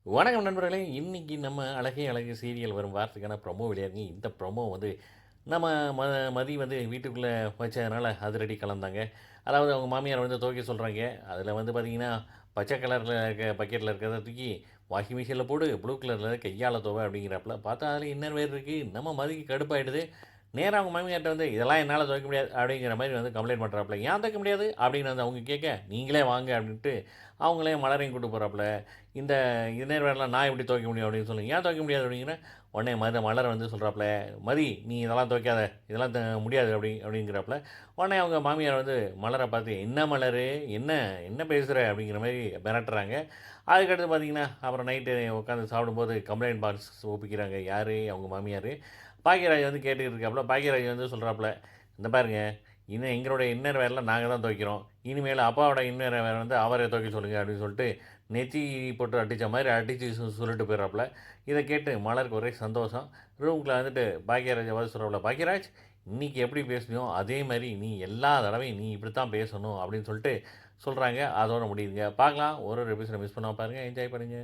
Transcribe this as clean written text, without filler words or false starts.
வணக்கம் நண்பர்களே! இன்னைக்கு நம்ம அழகே அழகு சீரியல் வரும் வாரத்துக்கான ப்ரொமோ வெளியாகிங்க. இந்த ப்ரொமோ வந்து நம்ம ம மதி வந்து வீட்டுக்குள்ள வச்சதுனால அதிரடி கலந்தாங்க. அதாவது அவங்க மாமியார் வந்து துவைக்க சொல்றாங்க. அதில வந்து பார்த்தீங்கன்னா, பச்சை கலர்ல இருக்க பக்கெட்ல இருக்கிறத தூக்கி வாஷிங் மிஷின்ல போடு, ப்ளூ கலர்ல கையால துவை அப்படிங்கிறாப்புல. பார்த்தா அதில இன்னர் வேர் இருக்கு. நம்ம மதிக்கு கடுப்பாயிடுது. நேரா அவங்க மாமியார்ட்ட வந்து, "இதெல்லாம் என்னால துவைக்க முடியாது" அப்படிங்கிற மாரி வந்து கம்ப்ளைண்ட் பண்றாப்புல. "ஏன் துவைக்க முடியாது?" அப்படின்னு வந்து அவங்க கேட்க, "நீங்களே வாங்க" அப்படின்ட்டு அவங்களே மலரையும் கூட்டு போறாப்புல. இந்த இன்னர் வேர்லாம் நான் எப்படி துவைக்க முடியும் அப்படின்னு சொல்லி, "ஏன் துவைக்க முடியாது?" அப்படிங்கிறேன். உடனே மலர் வந்து சொல்றாப்புல, "மதி நீ இதெல்லாம் துவைக்காத. இதெல்லாம் முடியாது" அப்படிங்கிறாப்புல. உடனே அவங்க மாமியார் வந்து மலர பார்த்து, "என்ன மலரு? என்ன என்ன பேசுற?" அப்படிங்கிற மாரி மிரட்டுறாங்க. அதுக்கடுத்து பார்த்தீங்கன்னா, அப்புறம் நைட்டு உட்காந்து சாப்பிடும்போது கம்ப்ளைண்ட் பாக்ஸ் ஒப்பிக்கிறாங்க. யாரு? அவங்க மாமியாரு. பாக்கியராஜ் வந்து கேட்டுக்கிட்டு இருக்காப்புல. பாக்கியராஜ் வந்து சொல்றாப்புல, "இந்த பாருங்க, இன்னும் எங்களுடைய இன்னர் வேர்லாம் நாங்க தான் துவைக்கிறோம். இனிமேல் அப்பாவோட இன்னர் வேர் வந்து அவரே துவைக்க சொல்லுங்க" அப்படின்னு சொல்லிட்டு நெத்தி போட்டு அடிச்ச மாரி அடிச்சு சொல்லிட்டு போயிறாப்புல. இத கேட்டு மலருக்கு ஒரே சந்தோஷம். ரூம்குள்ள வந்துட்டு பாக்கியராஜ பார்த்து சொல்றாப்புல, "பாக்கியராஜ், இன்னைக்கு எப்படி பேசினியோ அதே மாரி நீ எல்லா தடவையும் நீ இப்படித்தான் பேசணும்" அப்படின்னு சொல்லிட்டு சொல்றாங்க. அதோட முடியுதுங்க. பார்க்கலாம். ஒரு ஒரு எபிசோட மிஸ் பண்ணாம பாருங்க. என்ஜாய் பண்ணுங்க.